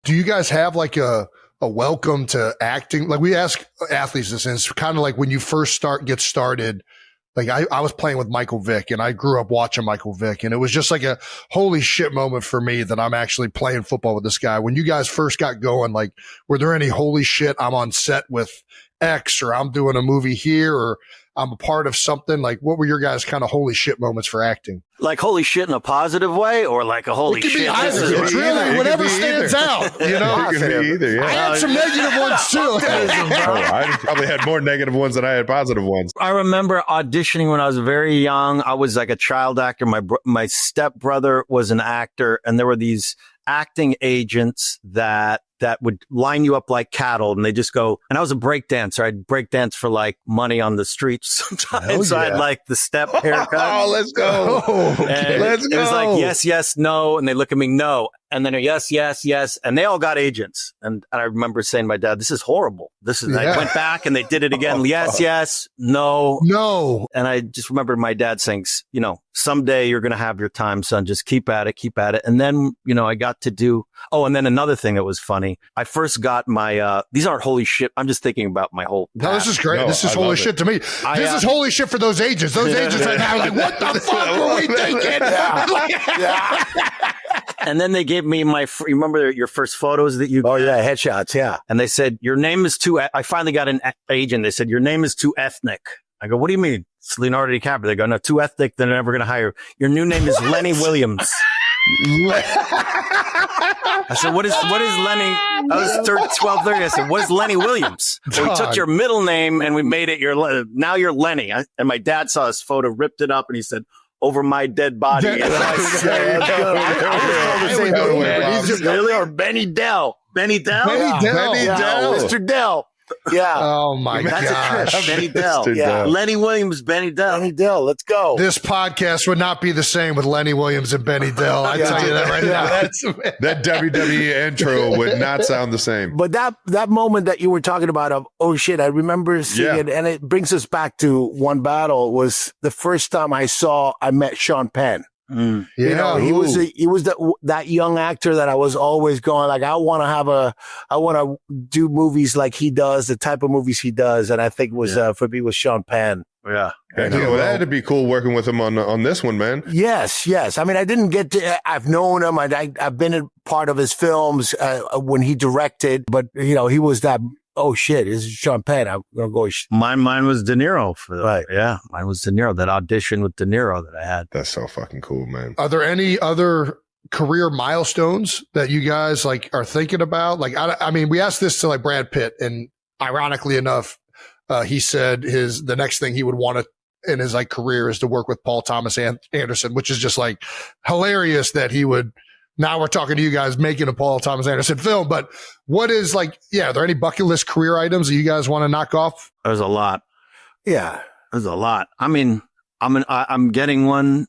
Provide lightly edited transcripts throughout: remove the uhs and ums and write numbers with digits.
do you guys have like a welcome to acting? Like we ask athletes this, and it's kind of like when you first get started. Like I was playing with Michael Vick, and I grew up watching Michael Vick, and it was just like a holy shit moment for me that I'm actually playing football with this guy. When you guys first got going, like, were there any holy shit, I'm on set with X, or I'm doing a movie here, or I'm a part of something? Like, what were your guys' kind of holy shit moments for acting? Like holy shit in a positive way, or like a holy shit? It's really whatever stands out. You know, it could be either. Yeah. I had some negative ones too. I probably had more negative ones than I had positive ones. I remember auditioning when I was very young. I was like a child actor. My stepbrother was an actor, and there were these acting agents that would line you up like cattle, and they just go, and I was a break dancer. I'd break dance for like money on the streets sometimes. So I had like the step haircut. Oh, let's go. Let's go. It was like, yes, yes, no. And they look at me, no. And then yes, yes, yes. And they all got agents. And I remember saying to my dad, this is horrible. I went back and they did it again. Yes, yes, no. No. And I just remember my dad saying, you know, someday you're going to have your time, son. Just keep at it, keep at it. And then, you know, I got to do, and then another thing that was funny. I first got my, these aren't holy shit. I'm just thinking about my whole past. No, this is great. This is holy shit to me. This is holy shit for those agents. Those agents right now are like, what the fuck were we thinking? And then they gave me you remember your first photos that you? Oh yeah, headshots. Yeah. And they said, your name is too, I finally got an agent. They said, your name is too ethnic. I go, what do you mean? It's Leonardo DiCaprio. They go, no, too ethnic. They're never going to hire you. Your new name is Lenny Williams. I said, what is Lenny? I was 12, 30. I said, what is Lenny Williams? Well, we took your middle name and we made it now you're Lenny. And my dad saw his photo, ripped it up, and he said, over my dead body. And I said, really? Or Benny Dell. Benny Dell? Benny Dell. Benny Dell. Mr. Dell. Yeah. Oh my gosh. Benny Dell. Yeah. Lenny Williams, Benny Dell. Benny Dell. Let's go. This podcast would not be the same with Lenny Williams and Benny Dell. I tell you that right now. That WWE intro would not sound the same. But that moment that you were talking about of, oh shit, I remember seeing it, and it brings us back to One Battle, was the first time I met Sean Penn. Yeah, you know, he was that young actor that I was always going like, I want to do movies like he does, the type of movies he does, and I think for me was Sean Penn. Yeah. That had to be cool working with him on this one, man. Yes. I mean, I didn't get to. I've known him. I've been a part of his films when he directed, but you know, he was that. Oh shit! This is Sean Penn. I'm gonna go. Mine was De Niro. Right. Yeah, mine was De Niro. That audition with De Niro that I had. That's so fucking cool, man. Are there any other career milestones that you guys like are thinking about? Like, I mean, we asked this to like Brad Pitt, and ironically enough, he said the next thing he would want to in his like career is to work with Paul Thomas Anderson, which is just like hilarious that he would. Now we're talking to you guys making a Paul Thomas Anderson film, but what is like, are there any bucket list career items that you guys want to knock off? There's a lot. Yeah. There's a lot. I mean, I'm getting one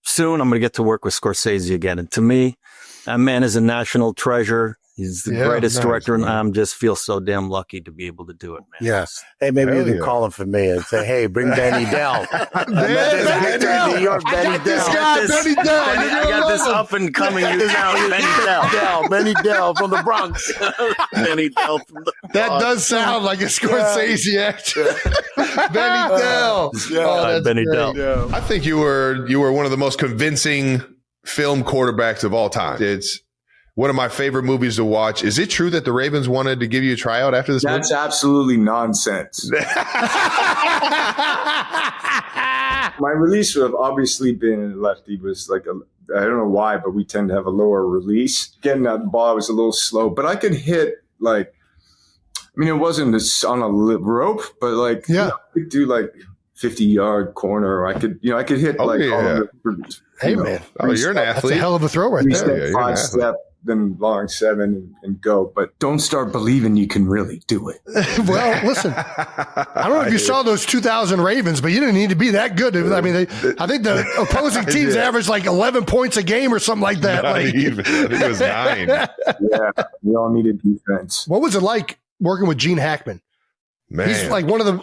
soon. I'm going to get to work with Scorsese again. And to me, that man is a national treasure. He's the greatest director, and I just feel so damn lucky to be able to do it, man. Yes. Hey, maybe you can call him for me and say, hey, bring Benny Dell. Benny Dell. New York, Benny Dell. Benny Dell. I got this up and coming. Benny Dell from the Bronx. Benny Dell from the Bronx. That does sound like a Scorsese actor. Benny Dell. Benny Dell. Yeah. I think you were one of the most convincing film quarterbacks of all time. It's one of my favorite movies to watch. Is it true that the Ravens wanted to give you a tryout after this movie? That's absolutely nonsense. My release would have obviously been lefty was like I don't know why, but we tend to have a lower release. Getting that ball, I was a little slow, but I could hit like, I mean, it wasn't on a rope, but like, I could do like 50-yard corner. I could hit all of the. Hey man, you're an athlete. That's a hell of a throw right there. 5 step, then long 7 and go. But don't start believing you can really do it. Well, listen, I don't know if you saw those 2000 Ravens, but you didn't need to be that good. I mean, I think the opposing teams averaged like 11 points a game or something like that. Not even. I think it was 9. Yeah, we all needed defense. What was it like working with Gene Hackman? Man. He's like one of the,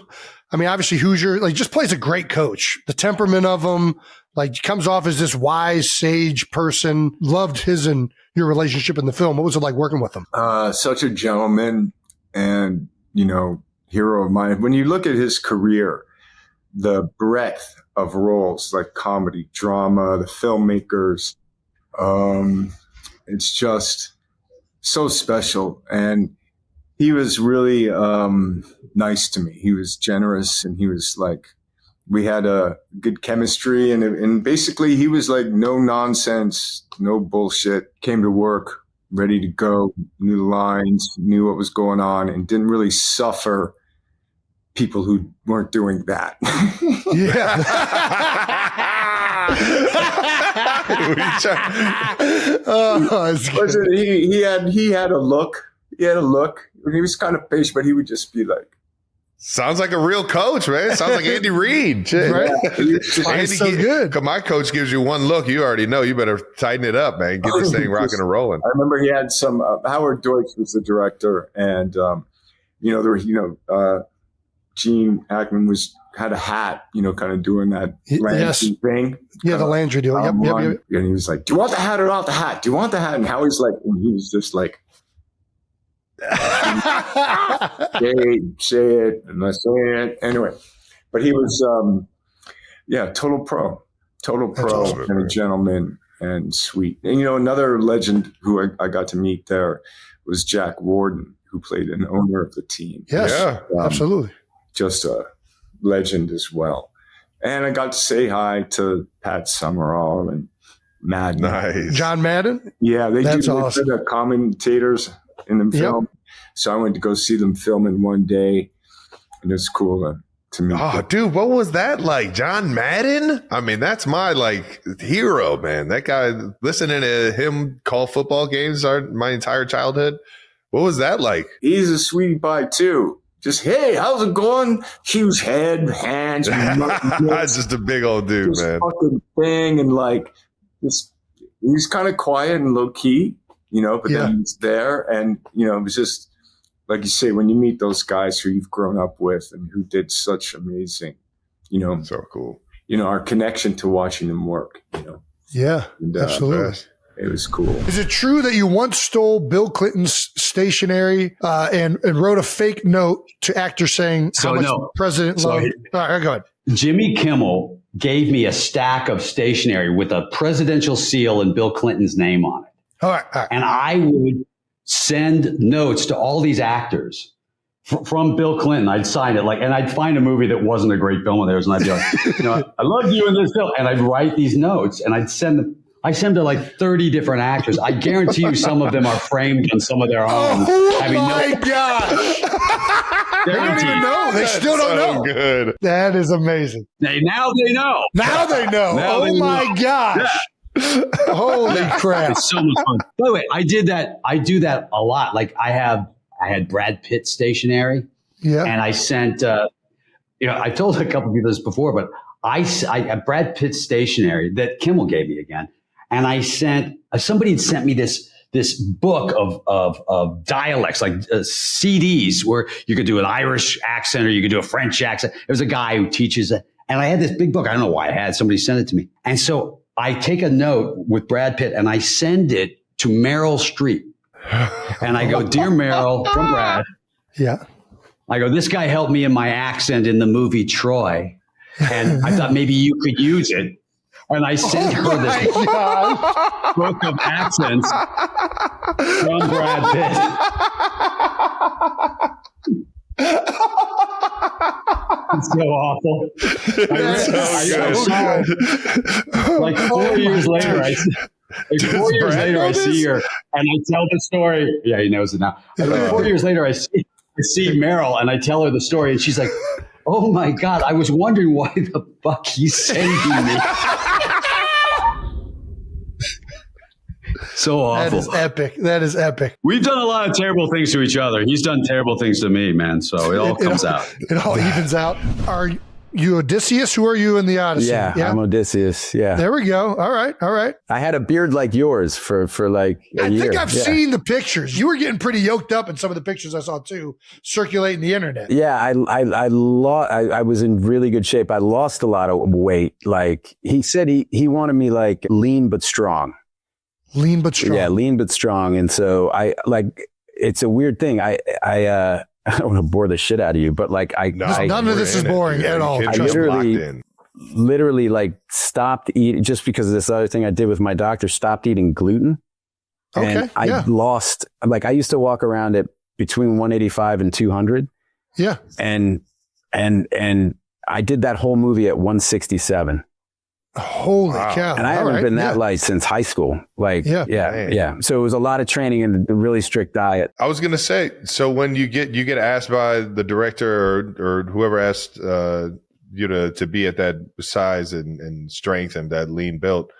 I mean, obviously Hoosier, like just plays a great coach. The temperament of him, Like, comes off as this wise, sage person. Loved his and your relationship in the film. What was it like working with him? Such a gentleman and, hero of mine. When you look at his career, the breadth of roles like comedy, drama, the filmmakers, it's just so special. And he was really nice to me. He was generous, and he was like, we had a good chemistry, and basically he was like no nonsense, no bullshit, came to work ready to go, knew the lines, knew what was going on, and didn't really suffer people who weren't doing that. Yeah. He had a look. He had a look. He was kind of patient, but he would just be like, sounds like a real coach, man. Sounds like Andy Reid. Right? Andy, so good. My coach gives you one look, you already know you better tighten it up, man. Get this thing rocking and rolling. I remember he had some. Howard Deutsch was the director, and there were Gene Hackman had a hat, kind of doing that Landry thing. Yeah, the Landry deal. Yep. And he was like, "Do you want the hat or not the hat? Do you want the hat?" And Howie's like, and he was just like, say it, I'm not saying it. Anyway, but he was, total pro awesome, and a gentleman and sweet. And, another legend who I got to meet there was Jack Warden, who played an owner of the team. Yes, absolutely. Just a legend as well. And I got to say hi to Pat Summerall and Madden. Nice. John Madden? Yeah, That's awesome. The commentators in the film. Yep. So I went to go see them film in one day, and it was cool to meet them. Dude, what was that like? John Madden? I mean, that's my hero, man. That guy, listening to him call football games my entire childhood. What was that like? He's a sweetie pie too. Just, hey, how's it going? Huge head, hands. Just a big old dude, man. Fucking thing, and he's kind of quiet and low key, but then he's there, and it was just like you say, when you meet those guys who you've grown up with and who did such amazing, so cool. Our connection to watching them work. Yeah, and, absolutely. It was cool. Is it true that you once stole Bill Clinton's stationery and wrote a fake note to actors saying how much the president loved? All right, go ahead. Jimmy Kimmel gave me a stack of stationery with a presidential seal and Bill Clinton's name on it. All right. And I would send notes to all these actors from Bill Clinton. I'd sign it and I'd find a movie that wasn't a great film of theirs, and I'd be like, I love you in this film, and I'd write these notes and I'd send them. I send them to 30 different actors. I guarantee you some of them are framed on some of their own. Oh my gosh. They don't even know. They still don't know. Good. That is amazing. Now they know. Now they know. Oh my gosh. Yeah. Holy crap. It's so much fun. By the way, I do that a lot. I had Brad Pitt stationery. Yeah. And I sent, I told a couple of people this before, but I had Brad Pitt stationery that Kimmel gave me again. And I somebody had sent me this book of dialects, CDs where you could do an Irish accent or you could do a French accent. There's a guy who teaches it. And I had this big book. I don't know why I had. Somebody sent it to me. And so I take a note with Brad Pitt and I send it to Meryl Streep. And I go, "Dear Meryl," from Brad. Yeah. I go, "This guy helped me in my accent in the movie Troy. And I thought maybe you could use it." And I sent her this book of accents from Brad Pitt. It's so awful. Like 4 years later, I see her and I tell the story. Yeah, he knows it now. 4 years later, I see Meryl and I tell her the story, and she's like, "Oh my God, I was wondering why the fuck he's sending me." So awful. That is epic. We've done a lot of terrible things to each other. He's done terrible things to me, man. So it all comes out. It all evens out. You Odysseus? Who are you in the Odyssey? Yeah, I'm Odysseus. Yeah. There we go. All right. I had a beard like yours for like a year. I think I've seen the pictures. You were getting pretty yoked up in some of the pictures I saw too, circulating the internet. Yeah, I was in really good shape. I lost a lot of weight. Like he said, he wanted me like lean but strong. Lean but strong. Yeah, lean but strong. And so it's a weird thing. I don't want to bore the shit out of you, but like none of this is boring at all. I literally like stopped eating just because of this other thing I did with my doctor, stopped eating gluten. Okay. And I lost, like I used to walk around at between 185 and 200. Yeah. And I did that whole movie at 167. Holy cow. And I haven't been that light since high school. Like, yeah. So it was a lot of training and a really strict diet. I was going to say, so when you get asked by the director or whoever asked you to be at that size and strength and that lean build,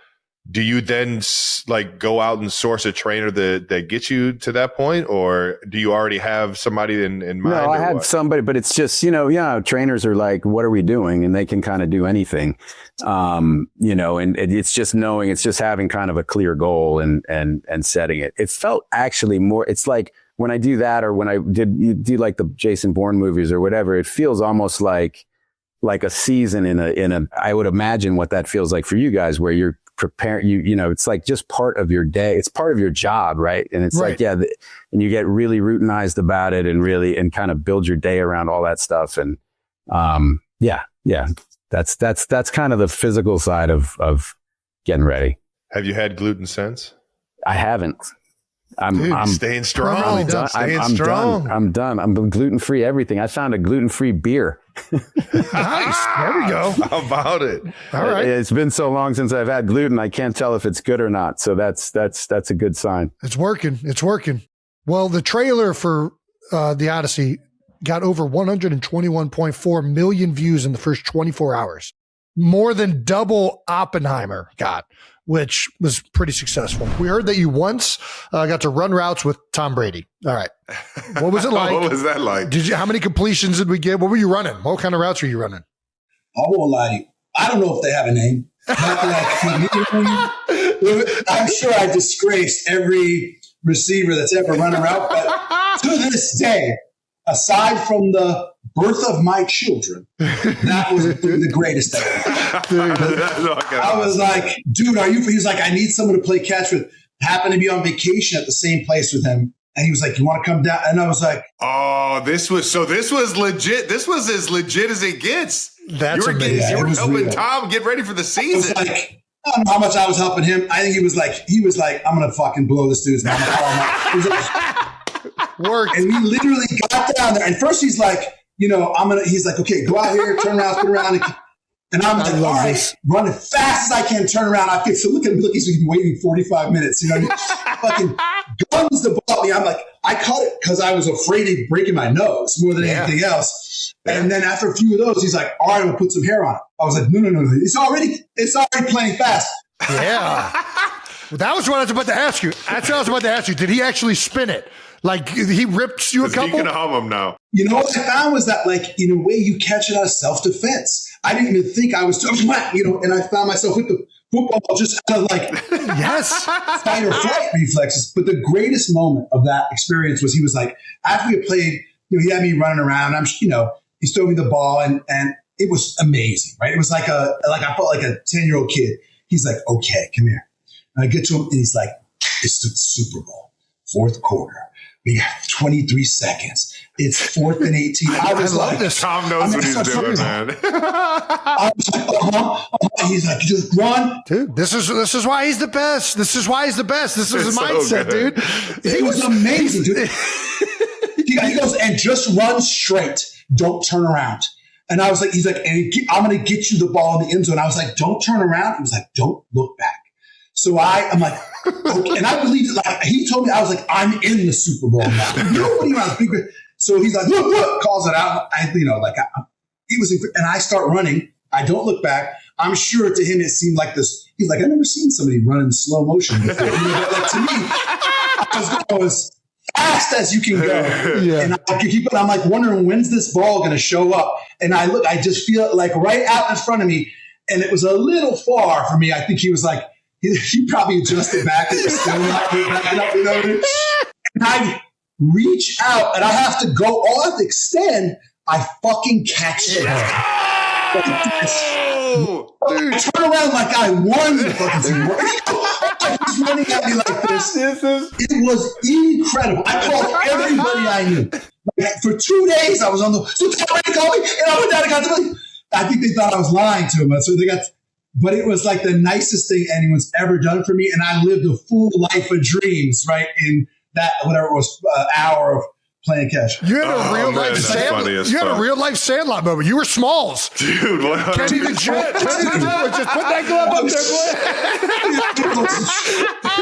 do you then like go out and source a trainer that gets you to that point, or do you already have somebody in mind? No, I had somebody, but it's just, trainers are like, what are we doing? And they can kind of do anything, and it's just knowing, it's just having kind of a clear goal and setting it. It felt actually more, it's like when I do that, or when you do like the Jason Bourne movies or whatever, it feels almost like a season in a, I would imagine what that feels like for you guys, where you're prepare it's like just part of your day. It's part of your job. Right. And it's like, and you get really routinized about it and kind of build your day around all that stuff. And, that's kind of the physical side of getting ready. Have you had gluten since? I haven't. I'm staying strong. I'm done. I'm gluten-free everything. I found a gluten-free beer. Nice. There we go. How about it? All right. It's been so long since I've had gluten. I can't tell if it's good or not. So that's a good sign. It's working. Well, the trailer for The Odyssey got over 121.4 million views in the first 24 hours. More than double Oppenheimer got, which was pretty successful. We heard that you once got to run routes with Tom Brady. All right. What was it like? What was that like? How many completions did we get? What were you running? What kind of routes were you running? I won't lie to you. I don't know if they have a name. I'm sure I disgraced every receiver that's ever run a route, but to this day, aside from the birth of my children, that was the greatest ever. I was like, dude, are you? He was like, I need someone to play catch with. Happened to be on vacation at the same place with him. And he was like, you want to come down? And I was like, oh, this was legit. This was as legit as it gets. That's amazing. You were helping Tom get ready for the season. I was like, I don't know how much I was helping him. I think he was like, I'm going to fucking blow this dude's mouth. Worked. And we literally got down there. And first he's like, he's like, okay, go out here, turn around, spin around. And I'm like, all right, run as fast as I can, turn around. I feel so look at him, he's been waiting 45 minutes. Fucking guns the ball at me. I'm like, I caught it because I was afraid of breaking my nose more than anything else. And then after a few of those, he's like, all right, we'll put some hair on it. I was like, no. It's already playing fast. Yeah. Well, that was what I was about to ask you. That's what I was about to ask you. Did he actually spin it? Like he ripped you a couple? He can hum him now. What I found was that, like, in a way, you catch it out of self-defense. I didn't even think I was doing that, and I found myself with the football just kind of like, yes, fight or flight reflexes. But the greatest moment of that experience was he was like, after we had played, he had me running around. He threw me the ball, and it was amazing, right? It was like I felt like a 10-year-old kid. He's like, okay, come here. And I get to him, and he's like, it's the Super Bowl, fourth quarter. We got 23 seconds. It's 4th and 18. I love this. Tom knows what he's doing, man. I was like, He's like, just run. Dude, this is why he's the best. This is why he's the best. This is his mindset, dude. It was amazing, dude. He goes, and just run straight. Don't turn around. And I was like, I'm going to get you the ball in the end zone. I was like, don't turn around. He was like, don't look back. So I'm like, okay. And I believed it. Like, he told me, I was like, I'm in the Super Bowl now. So he's like, look, calls it out. It was, and I start running. I don't look back. I'm sure to him it seemed like this. He's like, I've never seen somebody run in slow motion before. Like, to me, I was going as fast as you can go. And I can keep it. I'm like wondering, when's this ball going to show up? And I just feel it like right out in front of me. And it was a little far for me. I think he was like, he probably adjusted back. It was still not backing up, you know what I mean? And I reach out and I have to go all I have to extend. I fucking catch it. Like I turn around like I won the fucking thing. He's running at me like this. It was incredible. I called everybody I knew. Like, for 2 days, I was on the. So somebody called me, and I went down and got to me. I think they thought I was lying to them. So they got. But it was like the nicest thing anyone's ever done for me, and I lived a full life of dreams, right? In that whatever it was hour of playing catch. You had a real life Sandlot. You had a real life Sandlot moment. You were Smalls, dude. What? Kenny the Jet. Just put that glove up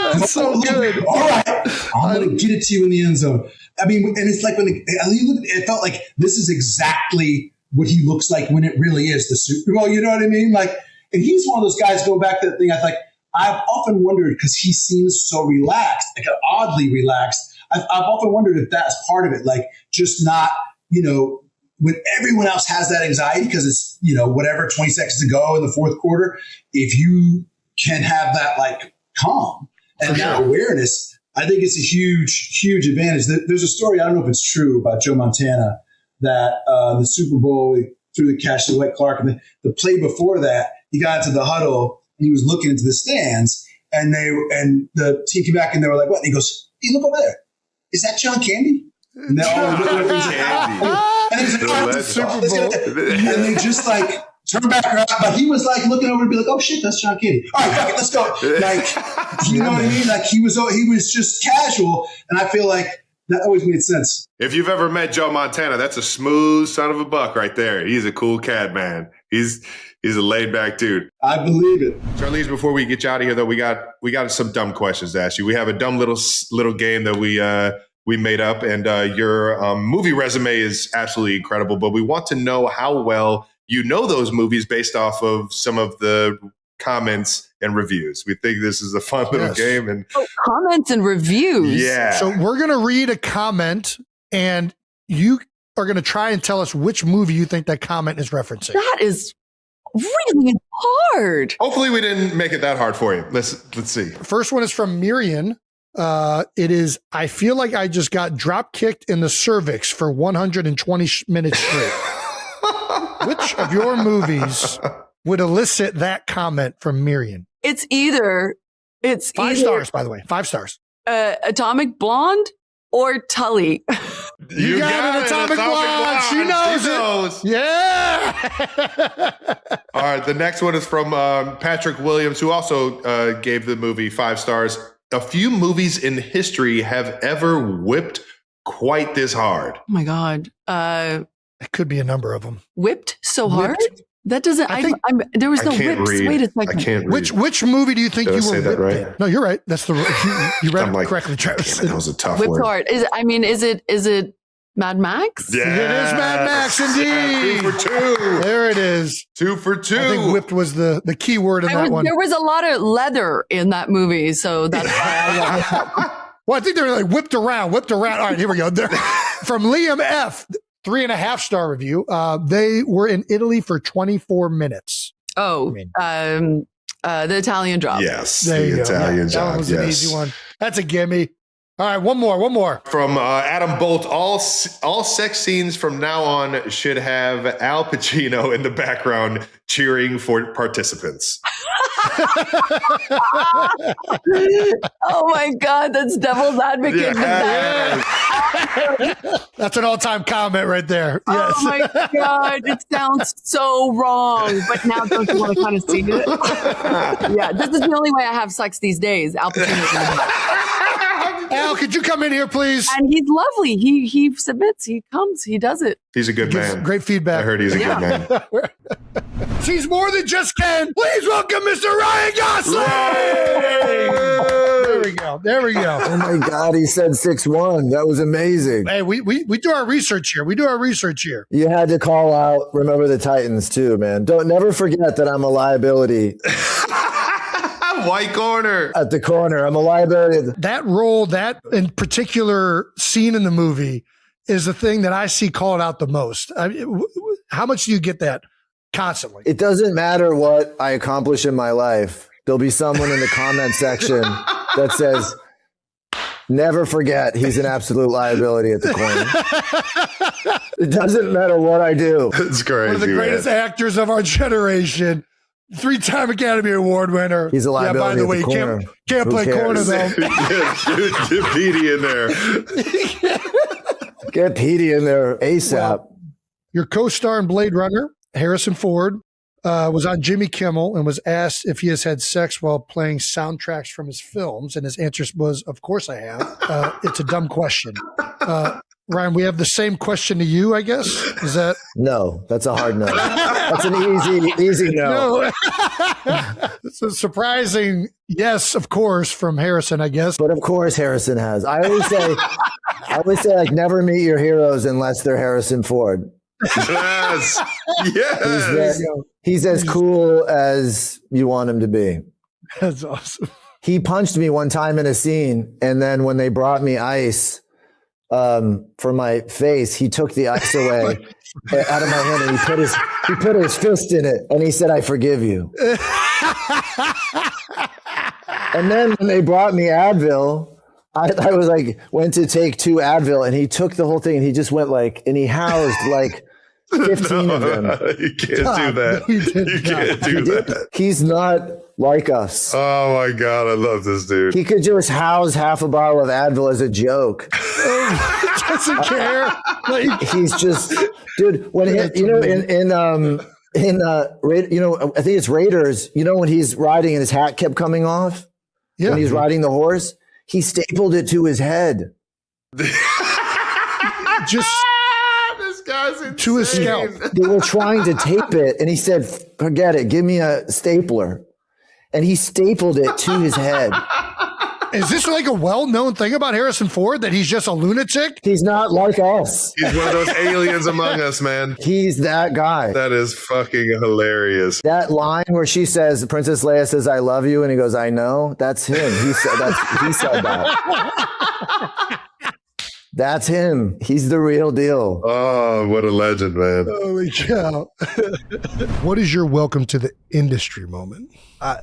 there. That's so good. All right, I'm gonna get it to you in the end zone. I mean, and it's like when it felt like this is exactly what he looks like when it really is the Super Bowl. You know what I mean? Like, and he's one of those guys. Going back to the thing, I've often wondered because he seems so relaxed, like oddly relaxed. I've often wondered if that's part of it, like just not, when everyone else has that anxiety because it's, whatever, 20 seconds to go in the fourth quarter, if you can have that like calm and that awareness, I think it's a huge, huge advantage. There's a story, I don't know if it's true, about Joe Montana that the Super Bowl, he threw the catch to Dwight Clark, and the play before that, he got into the huddle and he was looking into the stands and the team came back and they were like, what? And he goes, hey, look over there. Is that John Candy? And they all looked at Candy. And he's like, the Super Bowl. And they just like turned back around. But he was like looking over and be like, oh shit, that's John Candy. All right, fuck it, let's go. Like, you know what I mean? Like he was just casual. And I feel like that always made sense. If you've ever met Joe Montana, that's a smooth son of a buck right there. He's a cool cat, man. He's a laid back dude. I believe it. Charlize, before we get you out of here, though, we got some dumb questions to ask you. We have a dumb little game that we made up, and your movie resume is absolutely incredible. But we want to know how well you know those movies based off of some of the comments and reviews. We think this is a fun little game. And comments and reviews. Yeah. So we're gonna read a comment, and you are gonna try and tell us which movie you think that comment is referencing. That is really hard. Hopefully we didn't make it that hard for you. Let's see. First one is from Miriam. It is, I feel like I just got drop kicked in the cervix for 120 minutes straight. Which of your movies would elicit that comment from Miriam? It's either 5 stars, by the way. 5 stars. Atomic Blonde or Tully. You got it, Atomic Blonde. She knows it. Yeah. All right. The next one is from Patrick Williams, who also gave the movie 5 stars. A few movies in history have ever whipped quite this hard. Oh my God. It could be a number of them. Whipped so hard? That doesn't. There was no whips. Read. Wait a second. I can't read. Which movie do you think you were whipped right? in? No, you're right. That's the you read it correctly, Travis. That was a tough Whipped word. hard. Is it Mad Max? Yeah, it is Mad Max indeed. 2 for 2. There it is. 2 for 2. I think whipped was the key word in that one. There was a lot of leather in that movie, so that's why Well, I think they were like whipped around. All right, here we go. From Liam F. 3.5-star review. They were in Italy for 24 minutes. Oh, the Italian Job. Yes, the Italian Job. That was an easy one. That's a gimme. All right, one more. From Adam Bolt, all sex scenes from now on should have Al Pacino in the background cheering for participants. Oh my God, that's devil's advocate. Yeah. That's an all-time comment right there. Yes. Oh my God, it sounds so wrong. But now don't you want to kind of see it? Yeah, this is the only way I have sex these days. Al Pacino's Al, could you come in here, please? And he's lovely. He submits. He comes. He does it. He's a good man. Great feedback. I heard he's a good man. She's more than just Ken. Please welcome Mr. Ryan Gosling. There we go. Oh my God, he said 6'1". That was amazing. Hey, we do our research here. You had to call out Remember the Titans too, man. Don't never forget that I'm a liability. White corner. At the corner. I'm a liability. That role, that in particular scene in the movie is the thing that I see called out the most. I mean, how much do you get that constantly? It doesn't matter what I accomplish in my life. There'll be someone in the comment section that says, never forget he's an absolute liability at the corner. It doesn't matter what I do. It's crazy. One of the greatest actors of our generation. 3-time Academy Award winner. He's a liability. Yeah, by the way, can't play corner though. Get Petey in there. Get Petey in there ASAP. Well, your co-star in Blade Runner, Harrison Ford, was on Jimmy Kimmel and was asked if he has had sex while playing soundtracks from his films. And his answer was, of course I have. It's a dumb question. Ryan, we have the same question to you, I guess. Is that? No, that's a hard no. That's an easy no. It's a surprising yes, of course, from Harrison, I guess. But of course Harrison has. I always say like never meet your heroes unless they're Harrison Ford. Yes. Yes. He's as cool as you want him to be. That's awesome. He punched me one time in a scene, and then when they brought me ice for my face, he took the ice away out of my hand, and he put his fist in it, and he said, "I forgive you." And then when they brought me Advil, I was like, went to take 2 Advil, and he took the whole thing, and he just went like, and he housed like 15 of them. You can't do that. You can't do that. He's not like us. Oh my God, I love this dude. He could just house half a bottle of Advil as a joke. Doesn't care. Like, he's just, dude. When I think it's Raiders. You know when he's riding and his hat kept coming off. Yeah. When he's riding the horse, he stapled it to his head. Just. To his scalp. They were trying to tape it, and he said, forget it, give me a stapler. And he stapled it to his head. Is this like a well-known thing about Harrison Ford, that he's just a lunatic? He's not like us. He's one of those aliens among us, man. He's that guy. That is fucking hilarious. That line where she says, Princess Leia says, "I love you," and he goes, "I know." That's him. He said that. That's him. He's the real deal. Oh, what a legend, man. Holy cow. What is your welcome to the industry moment?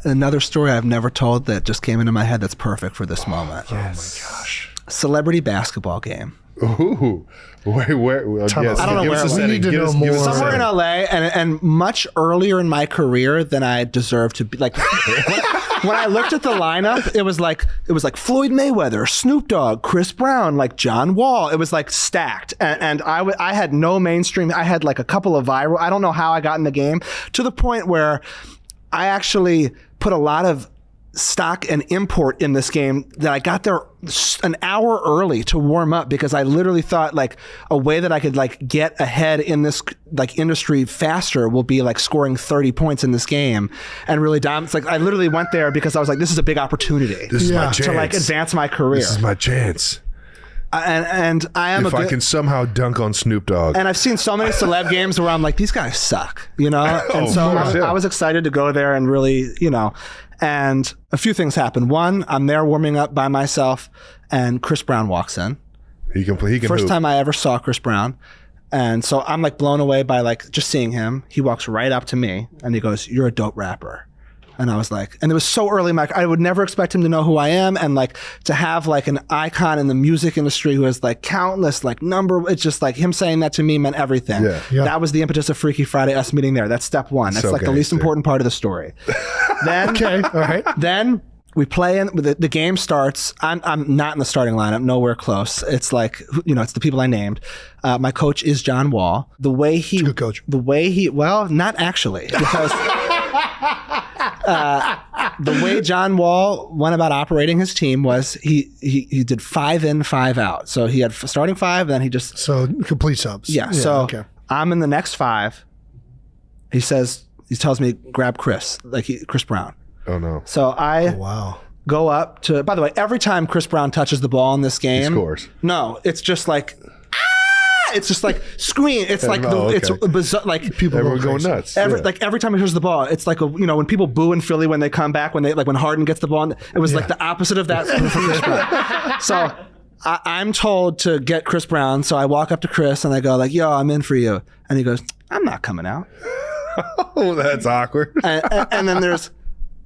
Another story I've never told that just came into my head that's perfect for this moment. Yes. Oh my gosh. Celebrity basketball game. Ooh. Where? Yes. I don't know where. We need to know more. Somewhere in LA, and much earlier in my career than I deserved to be. Like when I looked at the lineup, it was like Floyd Mayweather, Snoop Dogg, Chris Brown, like John Wall. It was like stacked, and I had no mainstream. I had like a couple of viral. I don't know how I got in the game, to the point where I actually put a lot of stock and import in this game, that I got there an hour early to warm up, because I literally thought like a way that I could like get ahead in this like industry faster will be like scoring 30 points in this game and really dominate. Like I literally went there because I was like, this is a big opportunity. This is my chance to like advance my career. This is my chance. And I am if I can somehow dunk on Snoop Dogg. And I've seen so many celeb games where I'm like, these guys suck, you know? And so I was excited to go there and really, you know, and a few things happened. One, I'm there warming up by myself, and Chris Brown walks in. He can First hoop. time I ever saw Chris Brown. And so I'm like blown away by like just seeing him. He walks right up to me and he goes, "You're a dope rapper." And I was like, and it was so early, Mike, I would never expect him to know who I am. And like to have like an icon in the music industry who has like countless like it's just like him saying that to me meant everything. Yeah. That was the impetus of Freaky Friday, us meeting there. That's step one. That's so like the least important part of the story. Then, okay, all right. Then we play in, the game starts. I'm not in the starting lineup, nowhere close. It's like, you know, it's the people I named. My coach is John Wall. The way he, good coach. Well, not actually, because the way John Wall went about operating his team was he did 5 in, 5 out. So he had starting 5, then he just complete subs. Yeah. So I'm in the next 5. He tells me grab Chris Brown. Oh no. So I go up to. By the way, every time Chris Brown touches the ball in this game, he scores. No, it's just like. It's just like scream. It's like it's bizarre. Like people are going nuts. Every time he hears the ball, it's like when people boo in Philly when they come back, when Harden gets the ball, it was like the opposite of that for Chris Brown. So I'm told to get Chris Brown. So I walk up to Chris and I go like, "Yo, I'm in for you," and he goes, "I'm not coming out." Oh, that's awkward. And then there's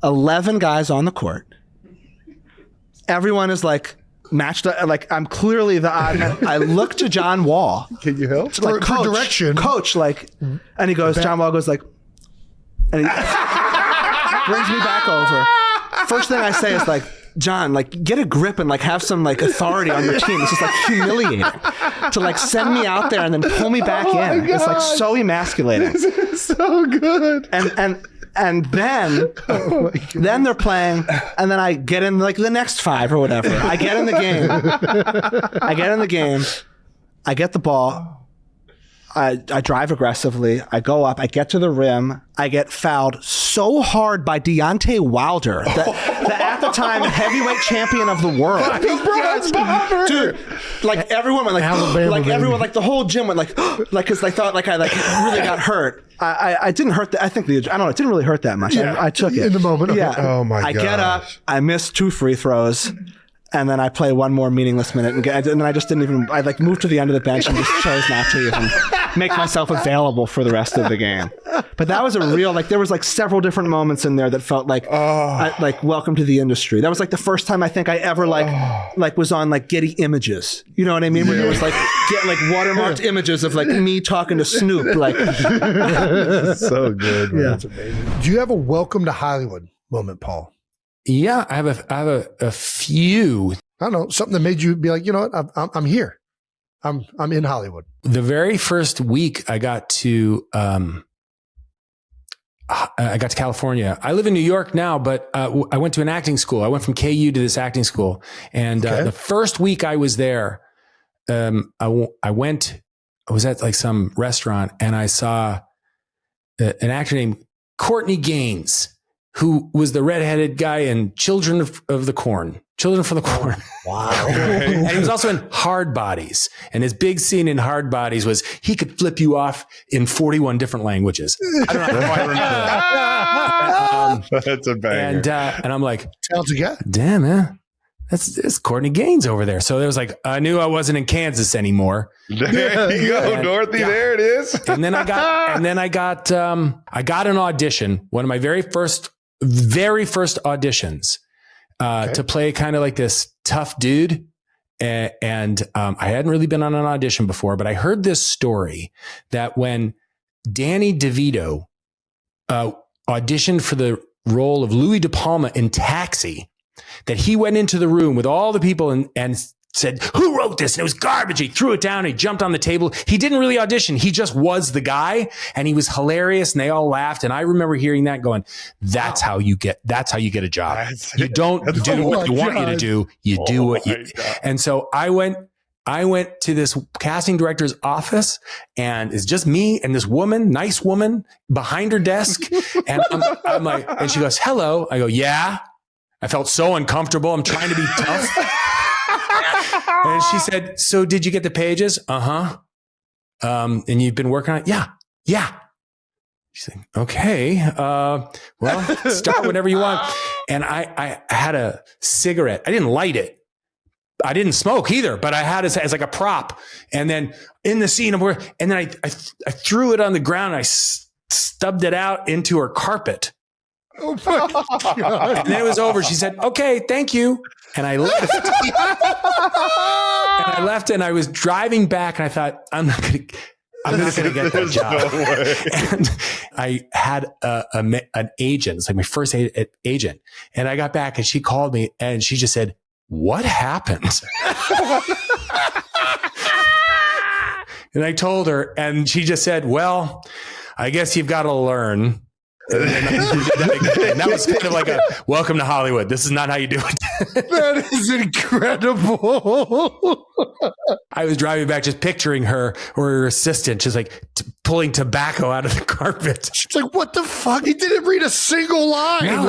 11 guys on the court. Everyone is like matched up. Like I'm clearly the odd man. I look to John Wall. Can you help? Like, for direction. Coach, like, and he goes, John Wall goes like, and he brings me back over. First thing I say is like, John, like, get a grip and like have some like authority on your team. It's just like humiliating to like send me out there and then pull me back in. It's like so emasculating. This is so good. And then they're playing, and then I get in like the next 5 or whatever. I get in the game. I get the ball. I drive aggressively. I go up. I get to the rim. I get fouled so hard by Deontay Wilder, the at the time heavyweight champion of the world. Dude, like everyone went like, everyone, like the whole gym went like, because they thought like I like really got hurt. I didn't hurt that. I think I don't know. It didn't really hurt that much. Yeah. I took it in the moment. Yeah. Oh my god. I get up. I miss 2 free throws. And then I play one more meaningless minute, and then I just didn't even. I like moved to the end of the bench and just chose not to even make myself available for the rest of the game. But that was a real there was like several different moments in there that felt like like welcome to the industry. That was like the first time I think I ever like was on like Getty Images. You know what I mean? Where there was like watermarked images of like me talking to Snoop. Like so good. Man. Yeah. That's amazing. Do you have a welcome to Hollywood moment, Paul? Yeah, I have a few. I don't know, something that made you be like, you know what, I'm here. I'm in Hollywood. The very first week I got to California. I live in New York now, but I went to an acting school. I went from KU to this acting school, and the first week I was there, I was at like some restaurant, and I saw an actor named Courtney Gaines, who was the redheaded guy in Children for the Corn. Wow. And he was also in Hard Bodies. And his big scene in Hard Bodies was he could flip you off in 41 different languages. I don't know how I remember that. That's a banger. And I'm like, talented guy. Damn, man. That's Courtney Gaines over there. So it was like, I knew I wasn't in Kansas anymore. There you go, Dorothy. Yeah. There it is. And then I got an audition. One of my very first auditions to play kind of like this tough dude. And I hadn't really been on an audition before, but I heard this story that when Danny DeVito auditioned for the role of Louis De Palma in Taxi, that he went into the room with all the people and said, who wrote this? And it was garbage. He threw it down. He jumped on the table. He didn't really audition. He just was the guy, and he was hilarious, and they all laughed. And I remember hearing that going, that's how you get a job. You don't do what you want you to do. You do what you, and so I went to this casting director's office, and it's just me and this woman, nice woman behind her desk. And I'm like, and she goes, hello. I go, yeah. I felt so uncomfortable. I'm trying to be tough. And she said, so did you get the pages? Uh-huh. And you've been working on it? Yeah. She's like, okay. Well, start whenever you want. And I had a cigarette. I didn't light it. I didn't smoke either, but I had it as like a prop. And then in the scene and then I threw it on the ground. And I stubbed it out into her carpet. Oh my God. And then it was over. She said, okay, thank you. And I left. And I was driving back, and I thought, I'm not going to get that job. No, and I had an agent. It's like my first agent. And I got back, and she called me, and she just said, what happened? And I told her, and she just said, well, I guess you've got to learn. And that was kind of like a welcome to Hollywood. This is not how you do it. That is incredible. I was driving back just picturing her or her assistant just like pulling tobacco out of the carpet. She's like, what the fuck? He didn't read a single line. No,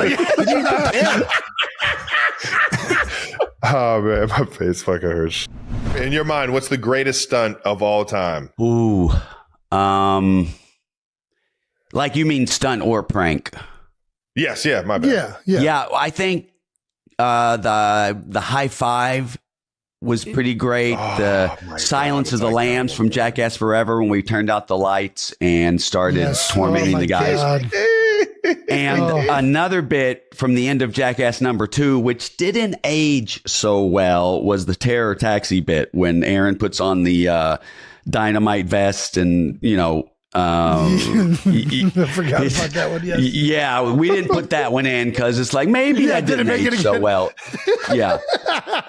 Oh man, my face fucking hurts. In your mind, what's the greatest stunt of all time? Ooh, like you mean stunt or prank? Yes, yeah, my bad. Yeah. I think the high five was pretty great. The Silence of the Lambs from Jackass Forever, when we turned out the lights and started tormenting the guys. And another bit from the end of Jackass #2, which didn't age so well, was the terror taxi bit when Aaron puts on the dynamite vest and, I forgot about that one. Yes. Yeah, we didn't put that one in because it's like maybe that didn't make it so well. Yeah,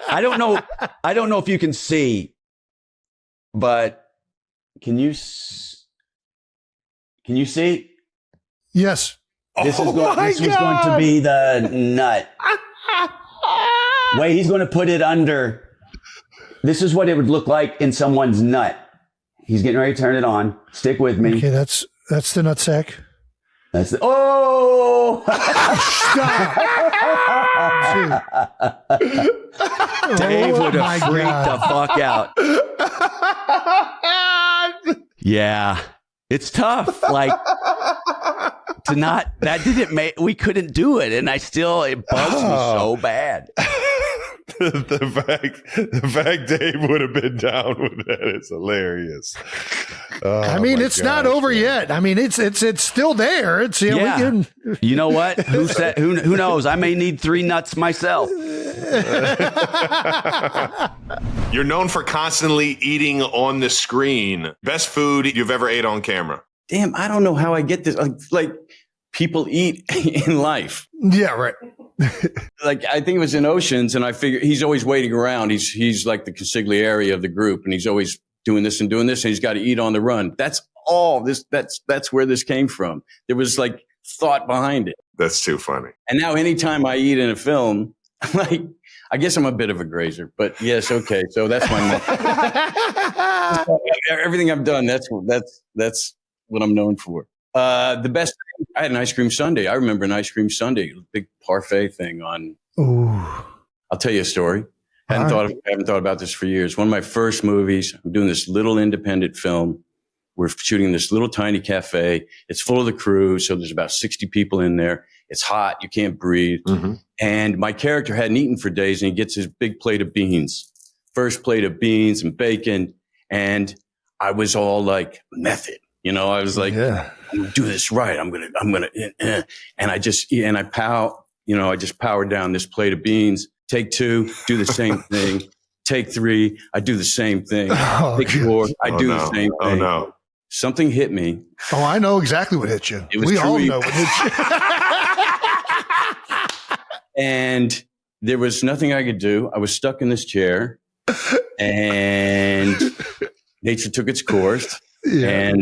I don't know if you can see, but can you see? Yes. This was going to be the nut. Wait, he's going to put it under. This is what it would look like in someone's nut. He's getting ready to turn it on. Stick with me. Okay, that's the nutsack. That's the Dave would have freaked the fuck out. Yeah, it's tough. Like to not that didn't make we couldn't do it, and it bugs me so bad. The fact Dave would have been down with that is hilarious. I mean, it's not over yet. I mean, it's still there. It's we can. You know what? Who knows? I may need 3 nuts myself. You're known for constantly eating on the screen. Best food you've ever ate on camera? Damn, I don't know how I get this. Like people eat in life. Yeah, right. Like I think it was in Oceans, and I figure he's always waiting around. He's like the consigliere of the group, and he's always doing this, and he's got to eat on the run. That's all this. That's where this came from. There was like thought behind it. That's too funny. And now, anytime I eat in a film, like I guess I'm a bit of a grazer, but yes, okay. So that's my everything I've done. That's what I'm known for. The best. I had an ice cream sundae. I remember an ice cream sundae, big parfait thing on. Ooh. I'll tell you a story. Haven't thought about this for years. One of my first movies. I'm doing this little independent film. We're shooting this little tiny cafe. It's full of the crew, so there's about 60 people in there. It's hot. You can't breathe. Mm-hmm. And my character hadn't eaten for days, and he gets his big plate of beans. First plate of beans and bacon, and I was all like method. I was like, I'm gonna do this right. I'm gonna, and I just powered down this plate of beans. Take 2, do the same thing. Take 3, I do the same thing. Take 4, I do the same thing. Oh no! Something hit me. Oh, I know exactly what hit you. We all know what hit you. And there was nothing I could do. I was stuck in this chair, and nature took its course. Yeah.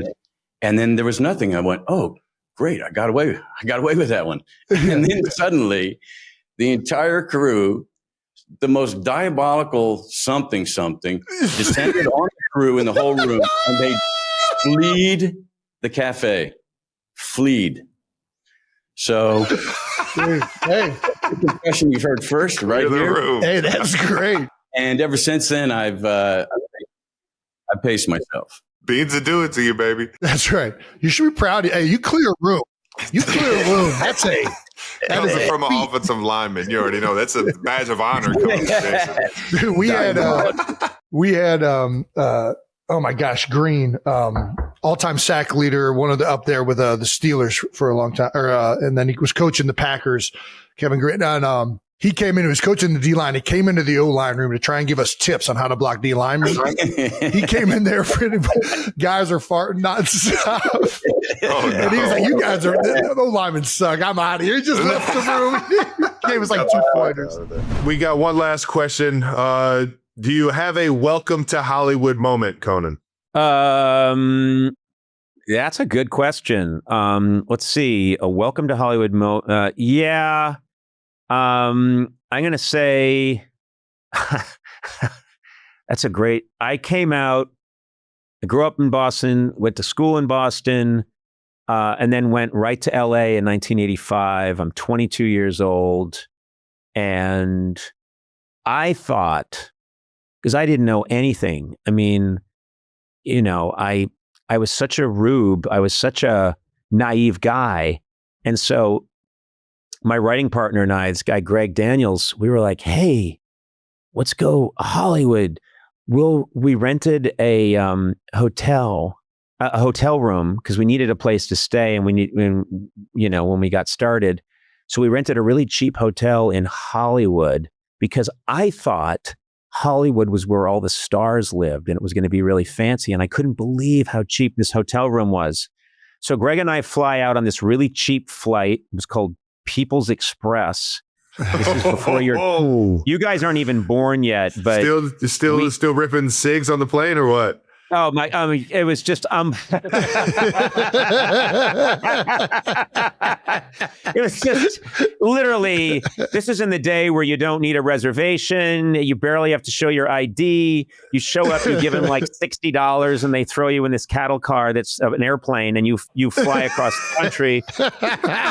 And then there was nothing. I went, oh, great. I got away with that one. And then suddenly the entire crew, the most diabolical something descended on the crew in the whole room, and they fleed the cafe. So hey, confession you've heard first right here. Hey, that's great. And ever since then, I paced myself. Beans will do it to you, baby. That's right. You should be proud. Hey, you clear a room. That's Coming from an offensive lineman, you already know that's a badge of honor. Dude, we had oh my gosh, Green, all-time sack leader, one of the up there with the Steelers for a long time, and then he was coaching the Packers. Kevin Green, and he came in. He was coaching the D line. He came into the O line room to try and give us tips on how to block D linemen. He came in there, guys are farting nonstop. Oh, no. And he was like, "You guys are the O linemen suck. I'm out of here." He just left the room. He gave us like 2 pointers. We got one last question. Do you have a welcome to Hollywood moment, Conan? That's a good question. Let's see. A welcome to Hollywood moment. Yeah. I'm going to say that's a great. I grew up in Boston, went to school in Boston, and then went right to LA in 1985. I'm 22 years old, and I thought, because I didn't know anything. I mean, you know, I was such a rube. I was such a naive guy. And so my writing partner and I, this guy, Greg Daniels, we were like, hey, let's go Hollywood. We rented a hotel room because we needed a place to stay, and when we got started. So we rented a really cheap hotel in Hollywood because I thought Hollywood was where all the stars lived and it was going to be really fancy. And I couldn't believe how cheap this hotel room was. So Greg and I fly out on this really cheap flight. It was called People's Express. This is before you guys aren't even born yet, but still ripping cigs on the plane or what? Oh my! It was just It was just literally. This is in the day where you don't need a reservation. You barely have to show your ID. You show up, you give them like $60, and they throw you in this cattle car that's an airplane, and you fly across the country.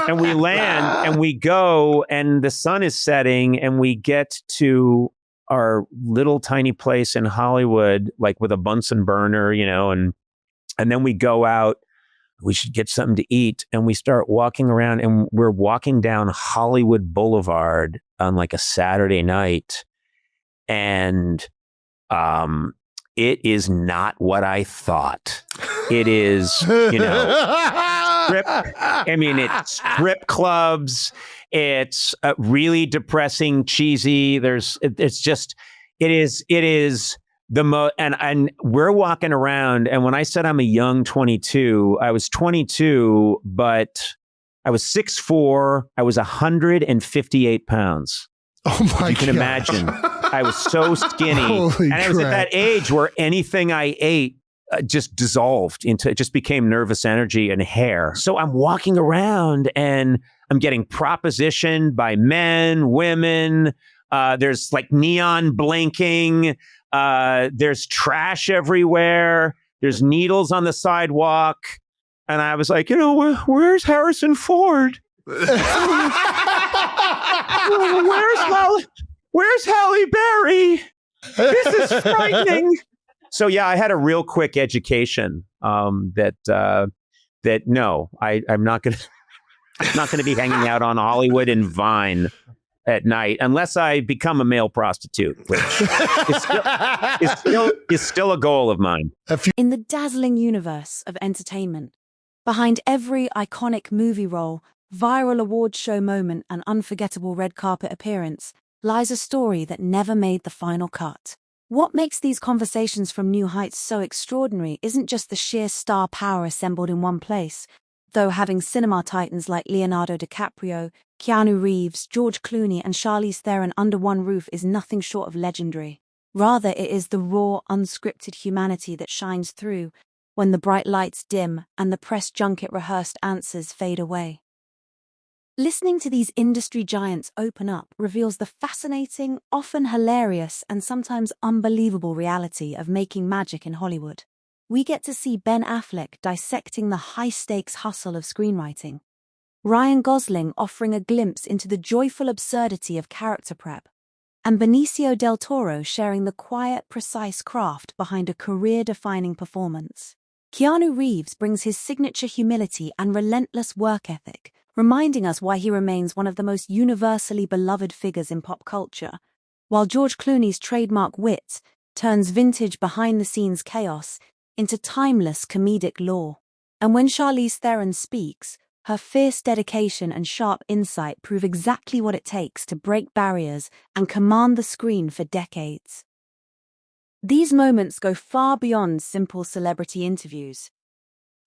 And we land, and we go, and the sun is setting, and we get to our little tiny place in Hollywood, like with a Bunsen burner, and then we go out, we should get something to eat. And we start walking around, and we're walking down Hollywood Boulevard on like a Saturday night. And it is not what I thought. It is, it's strip clubs. It's really depressing, cheesy. It is the most, and we're walking around. And when I said I'm a young 22, I was 22, but I was 6'4". I was 158 pounds. Oh my God. You can imagine. I was so skinny. Holy and I was crap. at that age where anything I ate just dissolved into, it just became nervous energy and hair. So I'm walking around and I'm getting propositioned by men, women. There's like neon blinking. There's trash everywhere. There's needles on the sidewalk. And I was like, where's Harrison Ford? Where's Halle Berry? This is frightening. So yeah, I had a real quick education that no, I'm not going to be hanging out on Hollywood and Vine at night unless I become a male prostitute, which is still a goal of mine. In the dazzling universe of entertainment, behind every iconic movie role, viral award show moment, and unforgettable red carpet appearance lies a story that never made the final cut. What makes these conversations from New Heights so extraordinary isn't just the sheer star power assembled in one place, though having cinema titans like Leonardo DiCaprio, Keanu Reeves, George Clooney, and Charlize Theron under one roof is nothing short of legendary. Rather, it is the raw, unscripted humanity that shines through when the bright lights dim and the press junket rehearsed answers fade away. Listening to these industry giants open up reveals the fascinating, often hilarious, and sometimes unbelievable reality of making magic in Hollywood. We get to see Ben Affleck dissecting the high-stakes hustle of screenwriting, Ryan Gosling offering a glimpse into the joyful absurdity of character prep, and Benicio Del Toro sharing the quiet, precise craft behind a career-defining performance. Keanu Reeves brings his signature humility and relentless work ethic, reminding us why he remains one of the most universally beloved figures in pop culture, while George Clooney's trademark wit turns vintage behind-the-scenes chaos into timeless comedic lore. And when Charlize Theron speaks, her fierce dedication and sharp insight prove exactly what it takes to break barriers and command the screen for decades. These moments go far beyond simple celebrity interviews.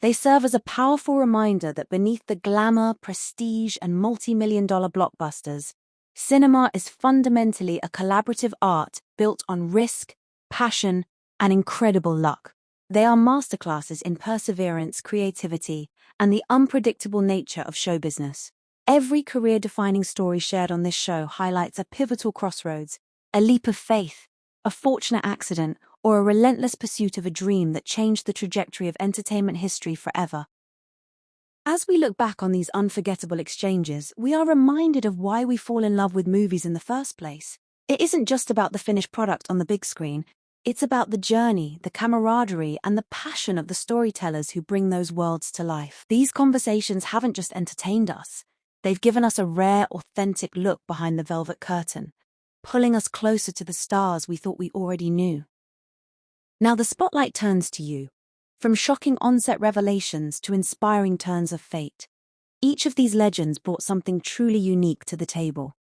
They serve as a powerful reminder that beneath the glamour, prestige, and multi-million-dollar blockbusters, cinema is fundamentally a collaborative art built on risk, passion, and incredible luck. They are masterclasses in perseverance, creativity, and the unpredictable nature of show business. Every career-defining story shared on this show highlights a pivotal crossroads, a leap of faith, a fortunate accident, or a relentless pursuit of a dream that changed the trajectory of entertainment history forever. As we look back on these unforgettable exchanges, we are reminded of why we fall in love with movies in the first place. It isn't just about the finished product on the big screen. It's about the journey, the camaraderie, and the passion of the storytellers who bring those worlds to life. These conversations haven't just entertained us. They've given us a rare, authentic look behind the velvet curtain, pulling us closer to the stars we thought we already knew. Now the spotlight turns to you. From shocking onset revelations to inspiring turns of fate, each of these legends brought something truly unique to the table.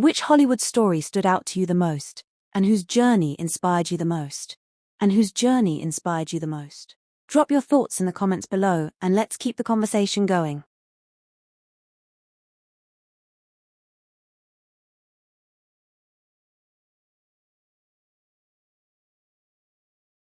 Which Hollywood story stood out to you the most, and whose journey inspired you the most? Drop your thoughts in the comments below, and let's keep the conversation going.